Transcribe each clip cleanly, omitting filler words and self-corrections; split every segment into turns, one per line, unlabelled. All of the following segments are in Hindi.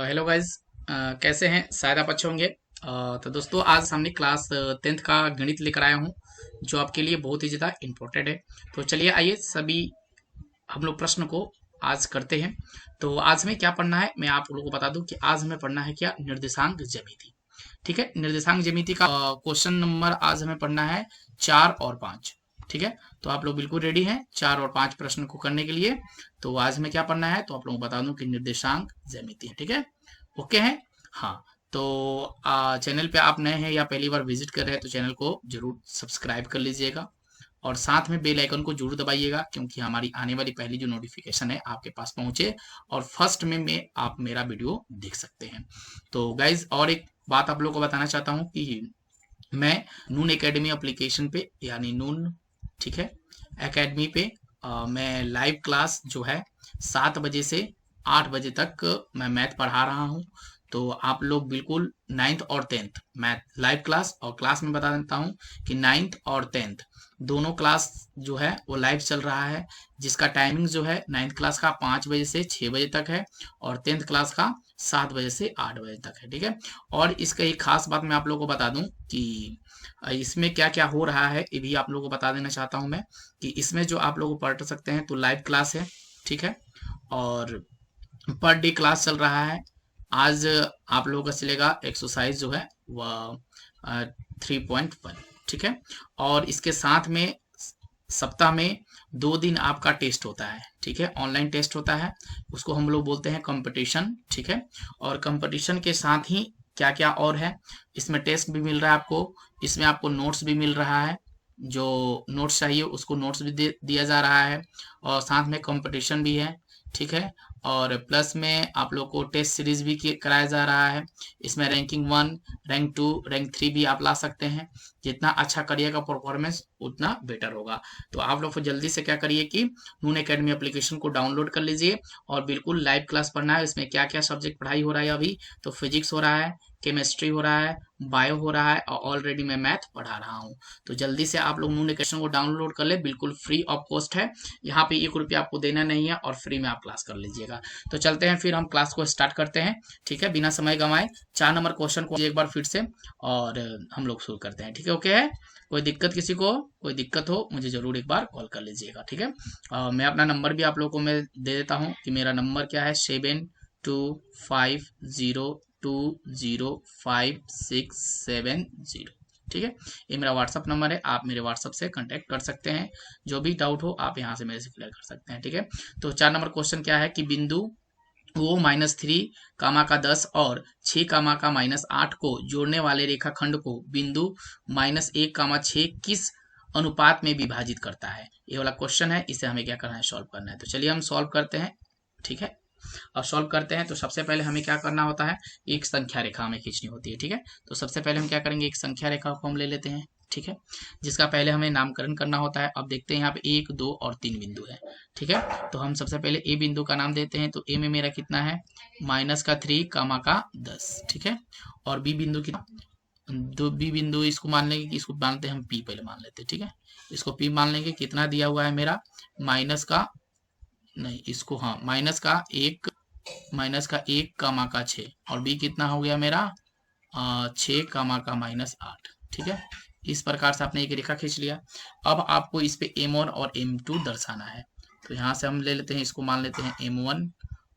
Hello guys. कैसे हैं? शायद आप अच्छे होंगे। तो दोस्तों, आज हमने क्लास 10th का गणित लेकर आया हूँ, जो आपके लिए बहुत ही ज़्यादा इम्पोर्टेंट है। तो चलिए आइए सभी हम लोग प्रश्न को आज करते हैं। तो आज हमें क्या पढ़ना है, मैं आप लोगों को बता दूं कि आज हमें पढ़ना है क्या, निर्देशांक ज्यामिति। ठीक है, निर्देशांक ज्यामिति का क्वेश्चन नंबर आज हमें पढ़ना है 4 और 5। ठीक है, तो आप लोग बिल्कुल रेडी हैं 4 और 5 प्रश्न को करने के लिए। तो आज हमें क्या पढ़ना है, तो आप लोगों को बता दूं कि निर्देशांक ज्यामिति है। ठीक है, ओके है। हाँ, तो चैनल पे आप नए हैं या पहली बार विजिट कर रहे हैं तो चैनल को जरूर सब्सक्राइब कर लीजिएगा और साथ में बेल आइकन को जरूर दबाइएगा, क्योंकि हमारी आने वाली पहली जो नोटिफिकेशन है आपके पास पहुंचे और फर्स्ट में आप मेरा वीडियो देख सकते हैं। तो गाइज, और एक बात आप लोगों को बताना चाहता हूं कि मैं नून एकेडमी एप्लीकेशन पे, यानी नून, ठीक है, एकेडमी पे मैं लाइव क्लास जो है 7 बजे से 8 बजे तक मैं मैथ पढ़ा रहा हूँ। तो आप लोग बिल्कुल 9th और 10th मैथ लाइव क्लास, और क्लास में बता देता हूँ कि 9th और 10th दोनों क्लास जो है वो लाइव चल रहा है, जिसका टाइमिंग जो है 9th क्लास का 5 बजे से 6 बजे तक है और 10th क्लास का 7 बजे से 8 बजे तक है। ठीक है, और इसका एक खास बात मैं आप लोगों को बता दूं कि इसमें क्या क्या हो रहा है, ये भी आप लोगों को बता देना चाहता हूं मैं कि इसमें जो आप लोग पढ़ सकते हैं तो लाइव क्लास है। ठीक है, और पर डे क्लास चल रहा है। आज आप लोगों का चलेगा एक्सरसाइज जो है वह 3.1। ठीक है, और इसके साथ में सप्ताह में 2 दिन आपका टेस्ट होता है। ठीक है, ऑनलाइन टेस्ट होता है, उसको हम लोग बोलते हैं कंपटीशन। ठीक है, और कंपटीशन के साथ ही क्या क्या और है, इसमें टेस्ट भी मिल रहा है आपको, इसमें आपको नोट्स भी मिल रहा है, जो नोट्स चाहिए उसको नोट्स भी दिया जा रहा है, और साथ में कंपटीशन भी है। ठीक है, और प्लस में आप लोग को टेस्ट सीरीज भी कराया जा रहा है। इसमें रैंकिंग 1, रैंक 2, रैंक 3 भी आप ला सकते हैं। जितना अच्छा करिएगा परफॉर्मेंस उतना बेटर होगा। तो आप लोग को जल्दी से क्या करिए कि नून एकेडमी एप्लीकेशन को डाउनलोड कर लीजिए और बिल्कुल लाइव क्लास पढ़ना है। इसमें क्या क्या सब्जेक्ट पढ़ाई हो रहा है, अभी तो फिजिक्स हो रहा है, केमिस्ट्री हो रहा है, बायो हो रहा है, और ऑलरेडी मैं मैथ पढ़ा रहा हूँ। तो जल्दी से आप लोग नून एकेडमी को डाउनलोड कर ले, बिल्कुल फ्री ऑफ कॉस्ट है। यहाँ पे 1 रुपया आपको देना नहीं है और फ्री में आप क्लास कर लीजिएगा। तो चलते हैं फिर हम क्लास को स्टार्ट करते हैं। ठीक है, बिना समय गंवाए 4 नंबर क्वेश्चन को एक बार फिर से और हम लोग शुरू करते हैं। ठीक है, ओके है। कोई दिक्कत, किसी को कोई दिक्कत हो मुझे जरूर एक बार कॉल कर लीजिएगा। ठीक है, मैं अपना नंबर भी आप लोगों को मैं दे देता हूँ कि मेरा नंबर क्या है, 7250205670। ठीक है, ये मेरा व्हाट्सअप नंबर है, आप मेरे व्हाट्सअप से कांटेक्ट कर सकते हैं। जो भी डाउट हो आप यहाँ से मेरे से क्लियर कर सकते हैं। ठीक है, तो 4 नंबर क्वेश्चन क्या है कि बिंदु वो -3 कामा का 10 और 6 कामा का -8 को जोड़ने वाले रेखाखंड को बिंदु -1 कामा 6 किस अनुपात में विभाजित करता है। ये वाला क्वेश्चन है, इसे हमें क्या करना है, सॉल्व करना है। तो चलिए हम सॉल्व करते हैं। ठीक है, अब सॉल्व करते हैं तो सबसे पहले हमें क्या करना होता है, एक संख्या रेखा हमें खींचनी होती है। ठीक है, तो सबसे पहले हम क्या करेंगे, एक संख्या रेखा को हम ले लेते हैं। ठीक है, जिसका पहले हमें नामकरण करना होता है। अब देखते हैं यहाँ पे 1, 2 और 3 बिंदु है। ठीक है, तो हम सबसे पहले ए बिंदु का नाम देते हैं। तो ए में मेरा कितना है, -3 कामा का 10। ठीक है, और बी बिंदु कितना, दो बी बिंदु इसको मान लेंगे कि इसको मानते हैं हम पी, पहले मान लेते हैं। ठीक है, इसको पी मान लेंगे। कितना दिया हुआ है मेरा, माइनस का, नहीं इसको, हाँ -1 कामा का 6, और बी कितना हो गया मेरा 6 कामा का -8। ठीक है, इस प्रकार से आपने एक रेखा खींच लिया। अब आपको इस पे M1 और M2 दर्शाना है। तो यहाँ से हम ले लेते हैं, इसको मान लेते हैं M1,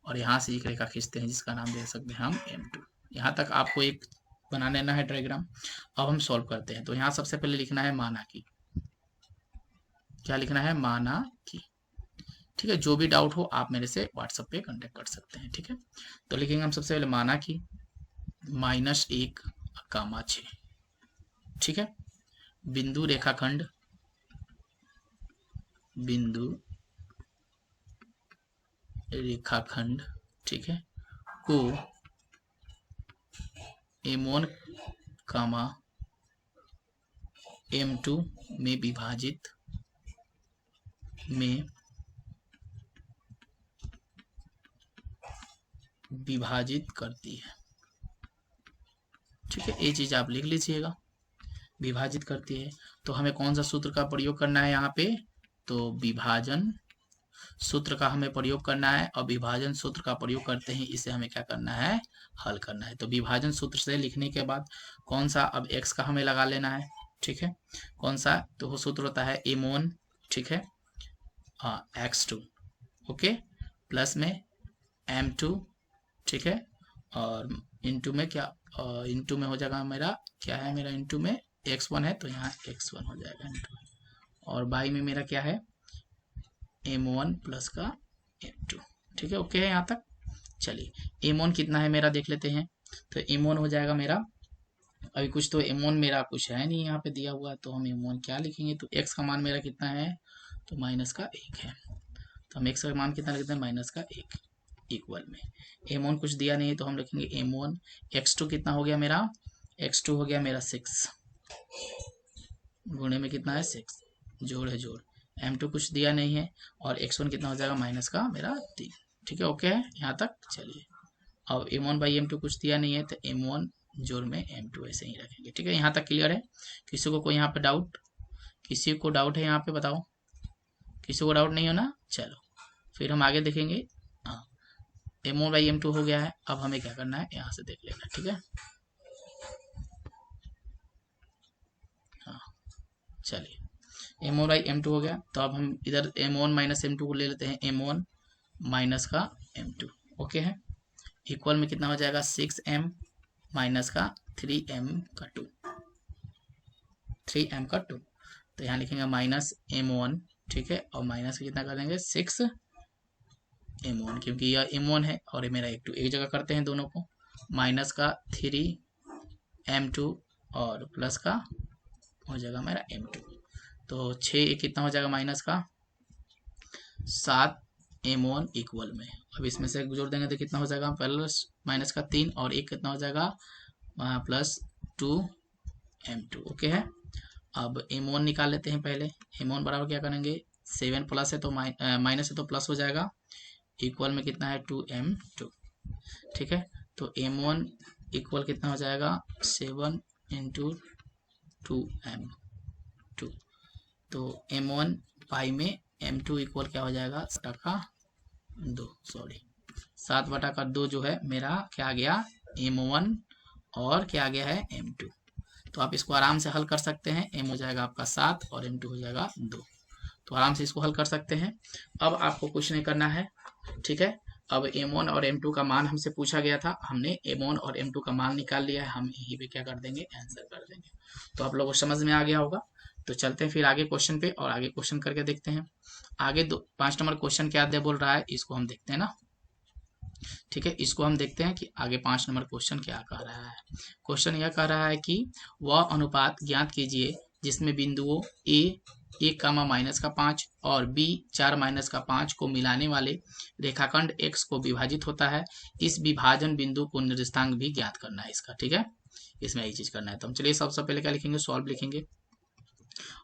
और यहाँ से एक रेखा खींचते हैं जिसका नाम दे सकते हैं हम M2। यहाँ तक आपको एक बना लेना है डायग्राम। अब हम सॉल्व करते हैं। तो यहाँ सबसे पहले लिखना है माना की, क्या लिखना है, माना की। ठीक है, जो भी डाउट हो आप मेरे से व्हाट्सएप पे कांटेक्ट कर सकते हैं। ठीक है, तो लिखेंगे हम सबसे पहले माना की -1 कामा 6। ठीक है, बिंदु रेखाखंड, बिंदु रेखाखंड, ठीक है, को M1 कामा M2 में विभाजित करती है। ठीक है, ये चीज आप लिख लीजिएगा, विभाजित करती है। तो हमें कौन सा सूत्र का प्रयोग करना है यहाँ पे, तो विभाजन सूत्र का हमें प्रयोग करना है और विभाजन सूत्र का प्रयोग करते ही इसे हमें क्या करना है, हल करना है। तो विभाजन सूत्र से लिखने के बाद कौन सा, अब x का हमें लगा लेना है, ठीक है। कौन सा, तो वो सूत्र होता है m1, ठीक है, हाँ x2, ओके, प्लस में m2, ठीक है, और इंटू में क्या, इंटू में हो जाएगा मेरा क्या है, मेरा इंटू में x1 है तो यहाँ x1 हो जाएगा इंटू, और बाई में मेरा क्या है m1 प्लस का m2, ठीक है, ओके है यहाँ तक। चलिए m1 कितना है मेरा देख लेते हैं। तो m1 हो जाएगा मेरा, अभी कुछ तो m1 मेरा कुछ है नहीं यहाँ पे दिया हुआ, तो हम m1 क्या लिखेंगे, तो x का मान मेरा कितना है, तो माइनस का 1 है, तो हम x का मान कितना लिखते हैं, माइनस का 1, इक्वल में m1 कुछ दिया नहीं है तो हम लिखेंगे m1, x2 कितना हो गया मेरा, x2 हो गया मेरा 6, गुणे में कितना है 6, जोड़ है जोड़, m2 कुछ दिया नहीं है, और x1 कितना हो जाएगा, माइनस का मेरा 3, ठीक है, ओके है यहाँ तक। चलिए अब m1 बाई m2 कुछ दिया नहीं है तो m1 जोड़ में m2 ऐसे ही रखेंगे, ठीक है, यहाँ तक क्लियर है। किसी को कोई यहाँ पे डाउट, किसी को डाउट है यहाँ पे बताओ, किसी को डाउट नहीं हो ना, चलो फिर हम आगे देखेंगे। हाँ m1 बाई m2 हो गया है, अब हमें क्या करना है यहाँ से देख लेना, ठीक है। हाँ चलिए m1 बाई m2 हो गया, तो अब हम इधर m1 माइनस m2 को ले लेते हैं, m1 माइनस का m2, ओके है, इक्वल में कितना हो जाएगा 6m माइनस का 3m का 2, 3m का 2, तो यहाँ लिखेंगे माइनस m1, ठीक है, और माइनस कितना कर देंगे 6m1, क्योंकि यह m1 है और ये मेरा एक जगह करते हैं दोनों को, माइनस का 3m2 और प्लस का हो जाएगा मेरा m2, तो 6 कितना हो जाएगा माइनस का 7m1 इक्वल में, अब इसमें से जोड़ देंगे तो कितना हो जाएगा, प्लस माइनस का 3 और 1 कितना हो जाएगा प्लस 2m2, ओके है। अब m1 निकाल लेते हैं पहले, m1 बराबर क्या करेंगे 7 प्लस है तो माइनस है तो प्लस हो जाएगा, इक्वल में कितना है 2m2, ठीक है, तो m1 इक्वल कितना हो जाएगा 7 इंटू 2m2, तो m1 पाई में m2 इक्वल क्या हो जाएगा 7/2, सॉरी 7/2 जो है मेरा क्या आ गया m1 और क्या आ गया है m2, तो आप इसको आराम से हल कर सकते हैं, m हो जाएगा आपका 7 और m2 हो जाएगा 2, तो आराम से इसको हल कर सकते हैं। अब आपको कुछ नहीं करना है, ठीक है, अब m1 और m2 का मान हमसे पूछा गया था, हमने m1 और m2 का मान निकाल लिया है, हम यहीं पे क्या कर देंगे आंसर कर देंगे, तो आप लोगों को समझ में आ गया होगा। तो चलते हैं फिर आगे क्वेश्चन पे और आगे क्वेश्चन करके देखते हैं। आगे 5 नंबर क्वेश्चन क्या दे बोल रहा है, इसको हम देखते हैं ना, ठीक है, इसको हम देखते हैं कि आगे 5 नंबर क्वेश्चन क्या कह रहा है। क्वेश्चन यह कह रहा है कि वह अनुपात ज्ञात कीजिए जिसमें बिंदुओं a 1, -5 और b 4, -5 को मिलाने वाले रेखाखंड x को विभाजित होता है, इस विभाजन बिंदु को निर्देशांक भी ज्ञात करना है इसका, ठीक है, इसमें यही चीज करना है। तो हम चलिए सबसे पहले क्या लिखेंगे, सॉल्व लिखेंगे,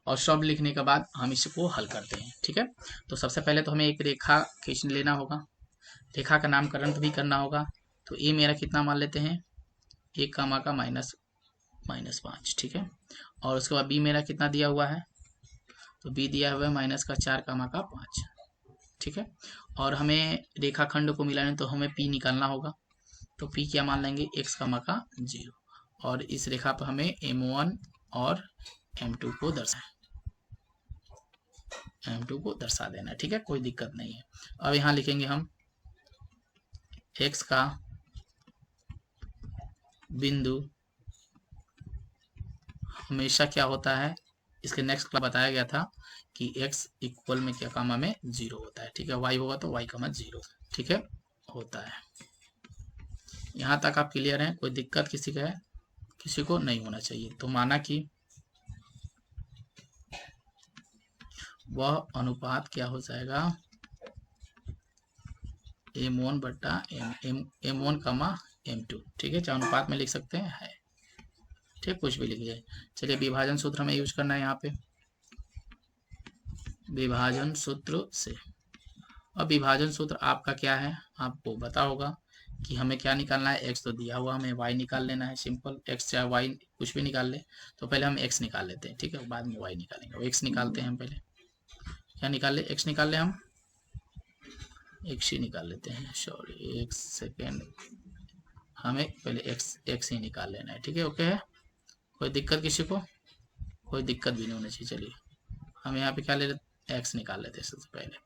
और सॉल्व लिखने के बाद हम इसको हल करते हैं, ठीक है। तो सबसे पहले तो हमें एक रेखा खींच लेना होगा, रेखा का नामकरण भी करना होगा, तो ए मेरा कितना मान लेते हैं 1, का -5, ठीक है, और उसके बाद बी मेरा कितना दिया हुआ है, तो बी दिया हुआ है -4, का 5, ठीक है, और हमें रेखाखंड को मिलाने तो हमें पी निकालना होगा, तो पी क्या मान लेंगे x, का 0, और इस रेखा पर हमें m1 और m2 को दर्शा देना है, ठीक है, कोई दिक्कत नहीं है। अब यहाँ लिखेंगे हम x का बिंदु हमेशा क्या होता है, इसके नेक्स्ट क्लास बताया गया था कि x इक्वल में क्या कामा में 0 होता है, ठीक है, y होगा तो y, 0, ठीक है, होता है। यहाँ तक आप क्लियर हैं, कोई दिक्कत किसी का है, किसी को नहीं होना चाहिए। तो माना कि वह अनुपात क्या हो जाएगा m1 बट्टा m1, m2, ठीक है, चाहे अनुपात में लिख सकते हैं, है, ठीक, कुछ भी लिखिए। चलिए विभाजन सूत्र हमें यूज करना है यहाँ पे, विभाजन सूत्र से। अब विभाजन सूत्र आपका क्या है, आपको पता होगा कि हमें क्या निकालना है, x तो दिया हुआ, हमें y निकाल लेना है, सिंपल, x चाहे y कुछ भी निकाल ले, तो पहले हम x निकाल लेते हैं, ठीक है, बाद में y निकालेंगे, x निकालते हैं हम पहले, क्या निकाल ले, x निकाल ले हम, एक्स ही निकाल लेते हैं, सॉरी एक सेकेंड, हमें पहले एक्स एक्स ही निकाल लेना है, ठीक है। ओके है, कोई दिक्कत किसी को? कोई दिक्कत भी नहीं होनी चाहिए। चलिए हम यहाँ पे क्या ले लेते, एक्स निकाल लेते हैं सबसे पहले।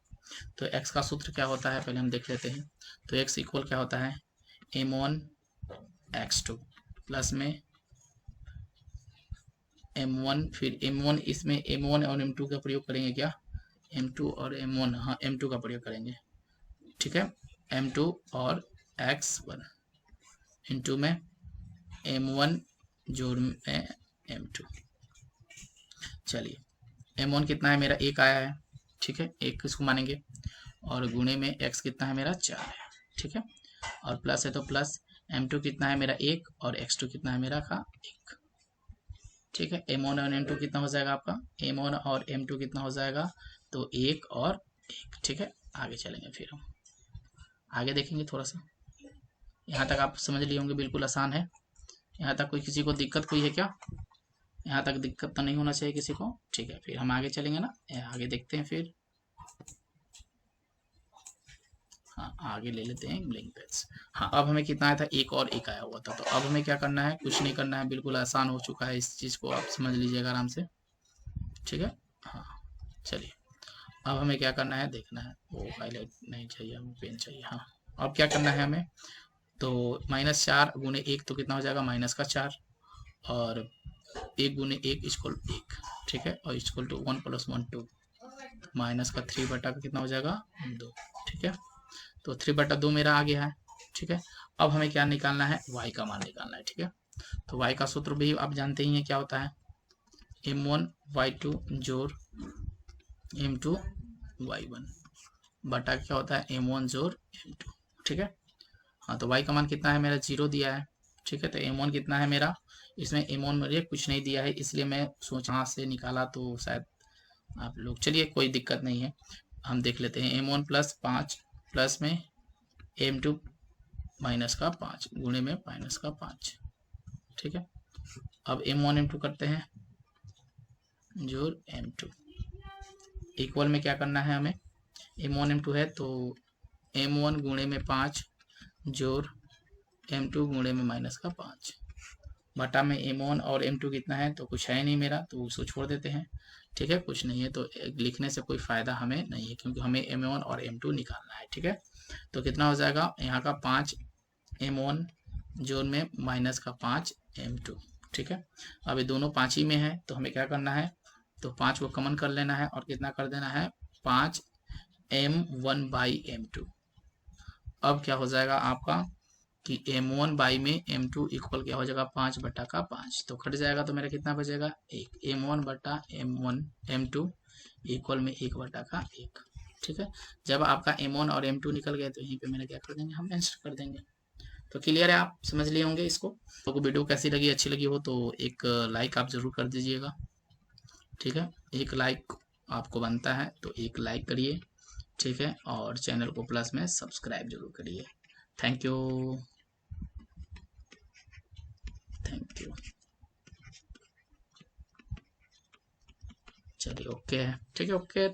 तो एक्स का सूत्र क्या होता है पहले हम देख लेते हैं। तो एक्स इक्वल क्या होता है, m1 x2 प्लस में m1, फिर m1, इसमें m1 और m2 का प्रयोग करेंगे क्या, m2 और m1, हाँ m2 का प्रयोग करेंगे, ठीक है। m2 और x1 इंटू में m1 जोड़ में m2। चलिए m1 कितना है मेरा, एक आया है, ठीक है, एक किसको मानेंगे, और गुणे में x कितना है मेरा, 4 है, ठीक है। और प्लस है तो प्लस, m2 कितना है मेरा, एक, और x2 कितना है मेरा का, एक, ठीक है। m1 और m2 कितना हो जाएगा आपका, m1 और m2 कितना हो जाएगा, तो एक और एक, ठीक है। आगे चलेंगे, फिर हम आगे देखेंगे थोड़ा सा। यहाँ तक आप समझ लिए होंगे, बिल्कुल आसान है। यहाँ तक कोई किसी को दिक्कत कोई है क्या, यहाँ तक दिक्कत तो नहीं होना चाहिए किसी को, ठीक है। फिर हम आगे चलेंगे ना, आगे देखते हैं फिर। हाँ आगे ले लेते हैं ब्लैंक पेज। हाँ अब हमें कितना आया था, एक और एक आया हुआ था। तो अब हमें क्या करना है, कुछ नहीं करना है, बिल्कुल आसान हो चुका है, इस चीज़ को आप समझ लीजिएगा आराम से, ठीक है। हाँ चलिए अब हमें क्या करना है, देखना है, वो हाईलाइट नहीं चाहिए, हमें पेन चाहिए। हाँ अब क्या करना है हमें, तो -4 गुने एक तो कितना हो जाएगा, -4, और एक गुने एक इक्वल एक, ठीक है, और इक्वल टू 1 + 1 2, -3 बटा का कितना हो जाएगा, 2, ठीक है। तो 3/2 मेरा आ गया है, ठीक है। अब हमें क्या निकालना है, y का मान निकालना है, ठीक है। तो y का सूत्र भी आप जानते ही हैं क्या होता है, m1 y2 जोड़ m2 y1 बटा क्या होता है, m1 जोड़ m2, ठीक है। हाँ तो y का मान कितना है मेरा, 0 दिया है, ठीक है। तो m1 कितना है मेरा, इसमें m1 मुझे कुछ नहीं दिया है, इसलिए मैं सोच हाथ से निकाला तो शायद आप लोग, चलिए कोई दिक्कत नहीं है, हम देख लेते हैं। m1 + 5 प्लस में m2 -5 गुणे में -5, ठीक है। अब m1 m2 करते हैं, जोड़ m2 इक्वल में क्या करना है हमें, m1 m2 है तो m1 गुणे में 5 जोड़ m2 गुणे में -5 बटा में m1 और m2 कितना है, तो कुछ है नहीं मेरा, तो उसको छोड़ देते हैं, ठीक है। कुछ नहीं है तो लिखने से कोई फ़ायदा हमें नहीं है, क्योंकि हमें m1 और m2 निकालना है, ठीक है। तो कितना हो जाएगा, यहाँ का 5 m1 जोड़ में -5 m2, ठीक है। अब ये दोनों 5 ही में है, तो हमें क्या करना है, तो 5 को कॉमन कर लेना है और कितना कर देना है, 5 m1/m2। अब क्या हो जाएगा आपका कि m1 बाई में m2 इक्वल क्या हो जाएगा, 5/5, तो कट जाएगा, तो मेरा कितना बचेगा, एक, m1/m2 इक्वल में 1/1, ठीक है। जब आपका m1 और m2 निकल गए तो यहीं पे मैंने क्या कर देंगे, हम आंसर कर देंगे। तो क्लियर है, आप समझ लिए होंगे इसको। तो वीडियो कैसी लगी, अच्छी लगी हो तो एक लाइक आप ज़रूर कर दीजिएगा, ठीक है। एक लाइक आपको बनता है, तो एक लाइक करिए, ठीक है, और चैनल को प्लस में सब्सक्राइब जरूर करिए। Thank you, thank you. चलिए ओके है, ठीक है, ओके।